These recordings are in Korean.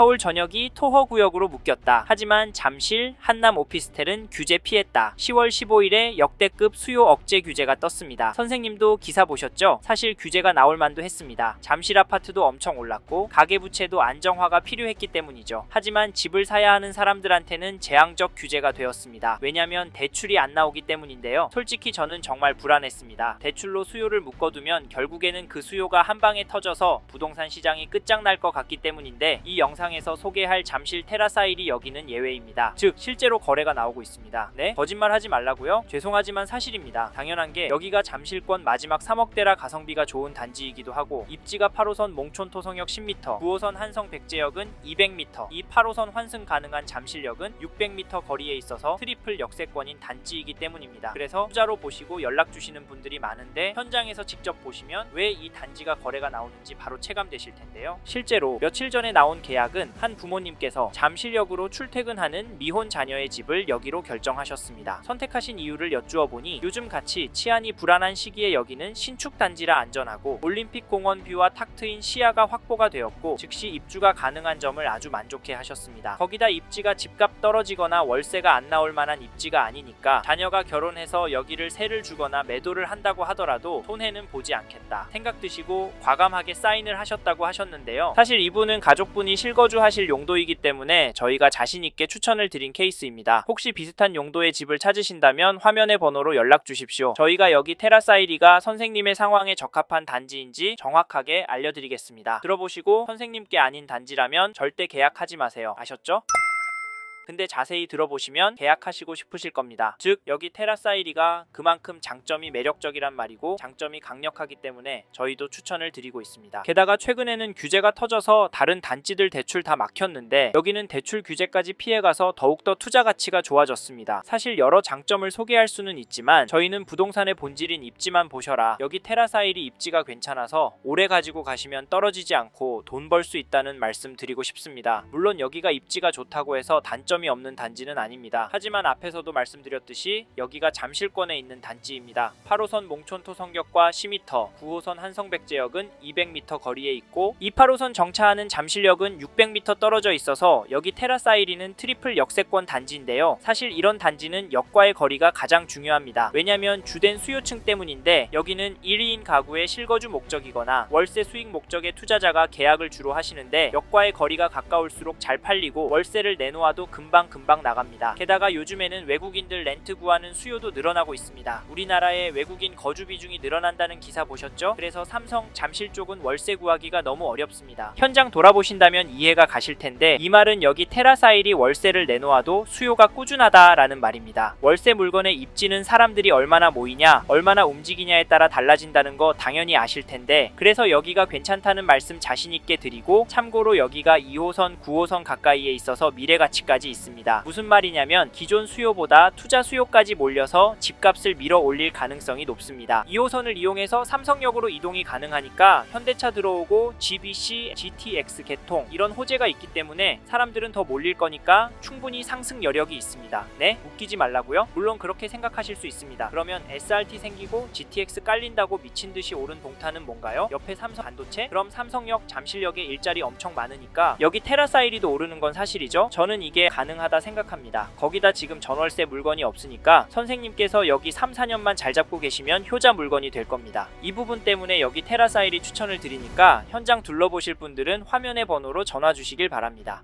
서울 전역이 토허구역으로 묶였다. 하지만 잠실, 한남 오피스텔은 규제 피했다. 10월 15일에 역대급 수요 억제 규제가 떴습니다. 선생님도 기사 보셨죠? 사실 규제가 나올 만도 했습니다. 잠실 아파트도 엄청 올랐고 가계부채도 안정화가 필요했기 때문이죠. 하지만 집을 사야 하는 사람들한테는 재앙적 규제가 되었습니다. 왜냐면 대출이 안 나오기 때문인데요. 솔직히 저는 정말 불안했습니다. 대출로 수요를 묶어두면 결국에는 그 수요가 한 방에 터져서 부동산 시장이 끝장날 것 같기 때문인데, 이 영상에서 소개할 잠실 테라사일이 여기는 예외입니다. 즉 실제로 거래가 나오고 있습니다. 네? 거짓말 하지 말라고요? 죄송하지만 사실입니다. 당연한 게 여기가 잠실권 마지막 3억대라 가성비가 좋은 단지이기도 하고, 입지가 8호선 몽촌 토성역 10m, 9호선 한성 백제역은 200m, 이 8호선 환승 가능한 잠실역은 600m 거리에 있어서 트리플 역세권인 단지이기 때문입니다. 그래서 투자로 보시고 연락 주시는 분들이 많은데, 현장에서 직접 보시면 왜 이 단지가 거래가 나오는지 바로 체감되실 텐데요. 실제로 며칠 전에 나온 계약은 한 부모님께서 잠실역으로 출퇴근하는 미혼 자녀의 집을 여기로 결정하셨습니다. 선택하신 이유를 여쭈어 보니 요즘 같이 치안이 불안한 시기에 여기는 신축 단지라 안전하고 올림픽 공원 뷰와 탁 트인 시야가 확보가 되었고 즉시 입주가 가능한 점을 아주 만족해 하셨습니다. 거기다 입지가 집값 떨어지거나 월세가 안 나올 만한 입지가 아니니까 자녀가 결혼해서 여기를 세를 주거나 매도를 한다고 하더라도 손해는 보지 않겠다 생각 드시고 과감하게 사인을 하셨다고 하셨는데요. 사실 이분은 가족분이 실거주 하실 용도이기 때문에 저희가 자신있게 추천을 드린 케이스입니다. 혹시 비슷한 용도의 집을 찾으신다면 화면의 번호로 연락 주십시오. 저희가 여기 테라사이리가 선생님의 상황에 적합한 단지인지 정확하게 알려드리겠습니다. 들어보시고 선생님께 아닌 단지라면 절대 계약하지 마세요. 아셨죠? 근데 자세히 들어보시면 계약하시고 싶으실 겁니다. 즉 여기 테라사이리가 그만큼 장점이 매력적이란 말이고 장점이 강력하기 때문에 저희도 추천을 드리고 있습니다. 게다가 최근에는 규제가 터져서 다른 단지들 대출 다 막혔는데 여기는 대출 규제까지 피해가서 더욱더 투자 가치가 좋아졌습니다. 사실 여러 장점을 소개할 수는 있지만 저희는 부동산의 본질인 입지만 보셔라, 여기 테라사이리 입지가 괜찮아서 오래 가지고 가시면 떨어지지 않고 돈 벌 수 있다는 말씀 드리고 싶습니다. 물론 여기가 입지가 좋다고 해서 단점이 없는 단지는 아닙니다. 하지만 앞에서도 말씀드렸듯이 여기가 잠실권에 있는 단지입니다. 8호선 몽촌 토성역과 10m, 9호선 한성 백제역은 200m 거리에 있고 이 8호선 정차하는 잠실역은 600m 떨어져 있어서 여기 테라사이리는 트리플 역세권 단지인데요. 사실 이런 단지는 역과의 거리가 가장 중요합니다. 왜냐면 주된 수요층 때문인데 여기는 1인 가구의 실거주 목적이거나 월세 수익 목적의 투자자가 계약을 주로 하시는데 역과의 거리가 가까울수록 잘 팔리고 월세를 내놓아도 금방 나갑니다. 게다가 요즘에는 외국인들 렌트 구하는 수요도 늘어나고 있습니다. 우리나라에 외국인 거주 비중이 늘어난다는 기사 보셨죠? 그래서 삼성 잠실 쪽은 월세 구하기가 너무 어렵습니다. 현장 돌아보신다면 이해가 가실 텐데 이 말은 여기 테라사일이 월세를 내놓아도 수요가 꾸준하다라는 말입니다. 월세 물건의 입지는 사람들이 얼마나 모이냐, 얼마나 움직이냐에 따라 달라진다는 거 당연히 아실 텐데, 그래서 여기가 괜찮다는 말씀 자신있게 드리고, 참고로 여기가 2호선, 9호선 가까이에 있어서 미래가치까지 있습니다. 무슨 말이냐면 기존 수요보다 투자 수요까지 몰려서 집값을 밀어 올릴 가능성이 높습니다. 2호선을 이용해서 삼성역으로 이동이 가능하니까 현대차 들어오고 GBC, GTX 개통 이런 호재가 있기 때문에 사람들은 더 몰릴 거니까 충분히 상승 여력이 있습니다. 네? 웃기지 말라고요? 물론 그렇게 생각하실 수 있습니다. 그러면 SRT 생기고 GTX 깔린다고 미친듯이 오른 동탄은 뭔가요? 옆에 삼성 반도체? 그럼 삼성역, 잠실역에 일자리 엄청 많으니까 여기 테라사이리도 오르는 건 사실이죠? 저는 이게 가능하다 생각합니다. 거기다 지금 전월세 물건이 없으니까 선생님께서 여기 3, 4년만 잘 잡고 계시면 효자 물건이 될 겁니다. 이 부분 때문에 여기 테라사일이 추천을 드리니까 현장 둘러보실 분들은 화면의 번호로 전화 주시길 바랍니다.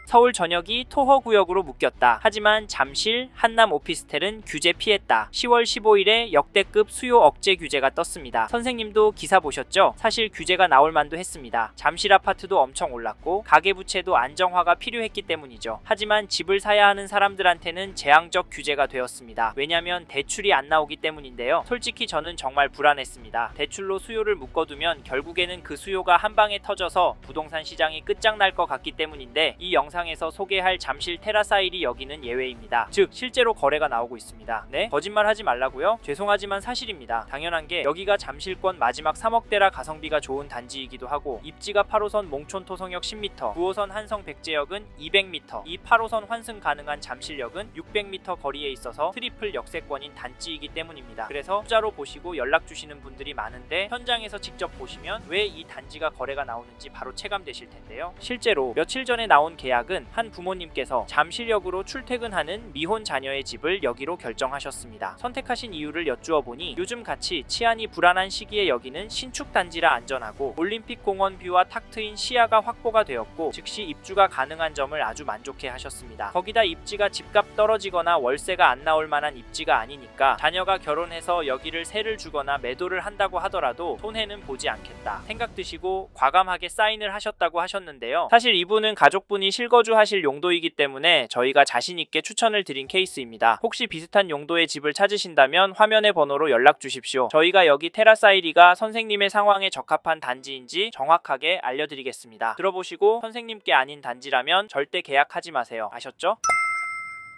서울 전역이 토허구역으로 묶였다. 하지만 잠실, 한남 오피스텔은 규제 피했다. 10월 15일에 역대급 수요 억제 규제가 떴습니다. 선생님도 기사 보셨죠? 사실 규제가 나올 만도 했습니다. 잠실 아파트도 엄청 올랐고 가계부채도 안정화가 필요했기 때문이죠. 하지만 집을 사야 하는 사람들한테는 재앙적 규제가 되었습니다. 왜냐면 대출이 안 나오기 때문인데요. 솔직히 저는 정말 불안했습니다. 대출로 수요를 묶어두면 결국에는 그 수요가 한 방에 터져서 부동산 시장이 끝장날 것 같기 때문인데 이 영상 영상에서 소개할 잠실 테라사일이 여기는 예외입니다. 즉 실제로 거래가 나오고 있습니다. 네? 거짓말 하지 말라고요? 죄송하지만 사실입니다. 당연한 게 여기가 잠실권 마지막 3억대라 가성비가 좋은 단지이기도 하고 입지가 8호선 몽촌 토성역 10m, 9호선 한성 백제역은 200m, 이 8호선 환승 가능한 잠실역은 600m 거리에 있어서 트리플 역세권인 단지이기 때문입니다. 그래서 투자로 보시고 연락 주시는 분들이 많은데 현장에서 직접 보시면 왜 이 단지가 거래가 나오는지 바로 체감되실 텐데요. 실제로 며칠 전에 나온 계약은 한 부모님께서 잠실역으로 출퇴근하는 미혼 자녀의 집을 여기로 결정하셨습니다. 선택하신 이유를 여쭈어 보니 요즘 같이 치안이 불안한 시기에 여기는 신축 단지라 안전하고 올림픽 공원 뷰와 탁 트인 시야가 확보가 되었고 즉시 입주가 가능한 점을 아주 만족해 하셨습니다. 거기다 입지가 집값 떨어지거나 월세가 안 나올 만한 입지가 아니니까 자녀가 결혼해서 여기를 세를 주거나 매도를 한다고 하더라도 손해는 보지 않겠다 생각 드시고 과감하게 사인을 하셨다고 하셨는데요. 사실 이분은 가족분이 실거주 하실 용도이기 때문에 저희가 자신있게 추천을 드린 케이스입니다. 혹시 비슷한 용도의 집을 찾으신다면 화면의 번호로 연락 주십시오. 저희가 여기 테라사이리가 선생님의 상황에 적합한 단지인지 정확하게 알려드리겠습니다. 들어보시고 선생님께 아닌 단지라면 절대 계약하지 마세요. 아셨죠?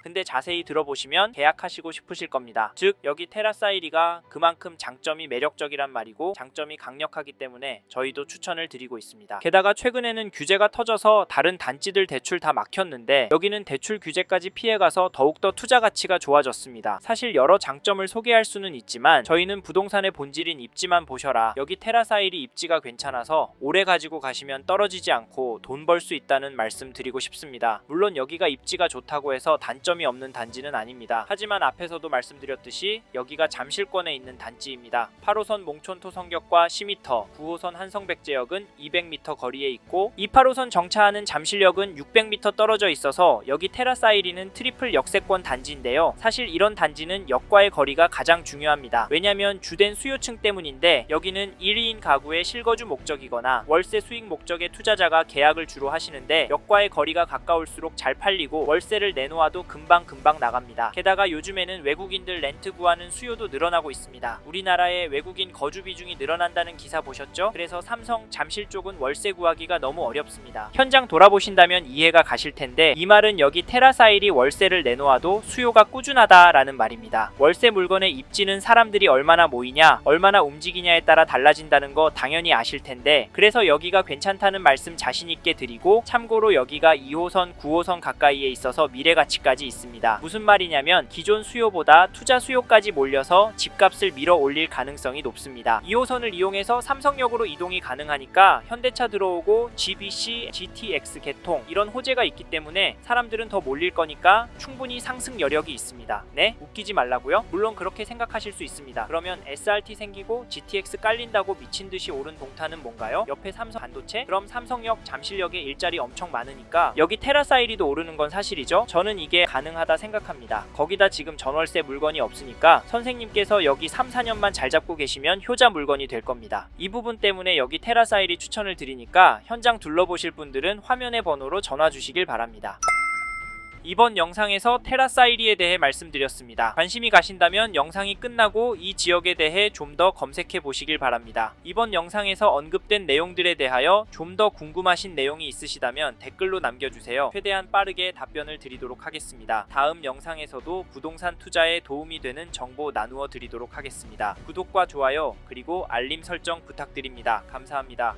근데 자세히 들어보시면 계약하시고 싶으실 겁니다. 즉 여기 테라사이리가 그만큼 장점이 매력적이란 말이고 장점이 강력하기 때문에 저희도 추천을 드리고 있습니다. 게다가 최근에는 규제가 터져서 다른 단지들 대출 다 막혔는데 여기는 대출 규제까지 피해가서 더욱더 투자 가치가 좋아졌습니다. 사실 여러 장점을 소개할 수는 있지만 저희는 부동산의 본질인 입지만 보셔라. 여기 테라사이리 입지가 괜찮아서 오래 가지고 가시면 떨어지지 않고 돈 벌 수 있다는 말씀 드리고 싶습니다. 물론 여기가 입지가 좋다고 해서 단점이 없는 단지는 아닙니다. 하지만 앞에서도 말씀드렸듯이 여기가 잠실권에 있는 단지입니다. 8호선 몽촌 토성역과 10m, 9호선 한성백제역은 200m 거리에 있고 이 8호선 정차하는 잠실역은 600m 떨어져 있어서 여기 테라사이리는 트리플 역세권 단지인데요. 사실 이런 단지는 역과의 거리가 가장 중요합니다. 왜냐면 주된 수요층 때문인데 여기는 1인 가구의 실거주 목적이거나 월세 수익 목적의 투자자가 계약을 주로 하시는데 역과의 거리가 가까울수록 잘 팔리고 월세를 내놓아도 금방 나갑니다. 게다가 요즘에는 외국인들 렌트 구하는 수요도 늘어나고 있습니다. 우리나라의 외국인 거주 비중이 늘어난다는 기사 보셨죠? 그래서 삼성 잠실 쪽은 월세 구하기가 너무 어렵습니다. 현장 돌아보신다면 이해가 가실 텐데 이 말은 여기 테라사일이 월세를 내놓아도 수요가 꾸준하다라는 말입니다. 월세 물건의 입지는 사람들이 얼마나 모이냐, 얼마나 움직이냐에 따라 달라진다는 거 당연히 아실 텐데 그래서 여기가 괜찮다는 말씀 자신있게 드리고 참고로 여기가 2호선, 9호선 가까이에 있어서 미래가치까지 있습니다. 무슨 말이냐면 기존 수요보다 투자 수요까지 몰려서 집값을 밀어 올릴 가능성이 높습니다. 2호선을 이용해서 삼성역으로 이동이 가능하니까 현대차 들어오고 GBC, GTX 개통 이런 호재가 있기 때문에 사람들은 더 몰릴 거니까 충분히 상승 여력이 있습니다. 네? 웃기지 말라고요? 물론 그렇게 생각하실 수 있습니다. 그러면 SRT 생기고 GTX 깔린다고 미친듯이 오른 동탄은 뭔가요? 옆에 삼성 반도체? 그럼 삼성역, 잠실역에 일자리 엄청 많으니까 여기 테라사이리도 오르는 건 사실이죠? 저는 이게 가능하다 생각합니다. 거기다 지금 전월세 물건이 없으니까 선생님께서 여기 3-4년만 잘 잡고 계시면 효자 물건이 될 겁니다. 이 부분 때문에 여기 테라사이리 추천을 드리니까 현장 둘러보실 분들은 화면의 번호로 전화 주시길 바랍니다. 이번 영상에서 테라사이리에 대해 말씀드렸습니다. 관심이 가신다면 영상이 끝나고 이 지역에 대해 좀 더 검색해 보시길 바랍니다. 이번 영상에서 언급된 내용들에 대하여 좀 더 궁금하신 내용이 있으시다면 댓글로 남겨주세요. 최대한 빠르게 답변을 드리도록 하겠습니다. 다음 영상에서도 부동산 투자에 도움이 되는 정보 나누어 드리도록 하겠습니다. 구독과 좋아요 그리고 알림 설정 부탁드립니다. 감사합니다.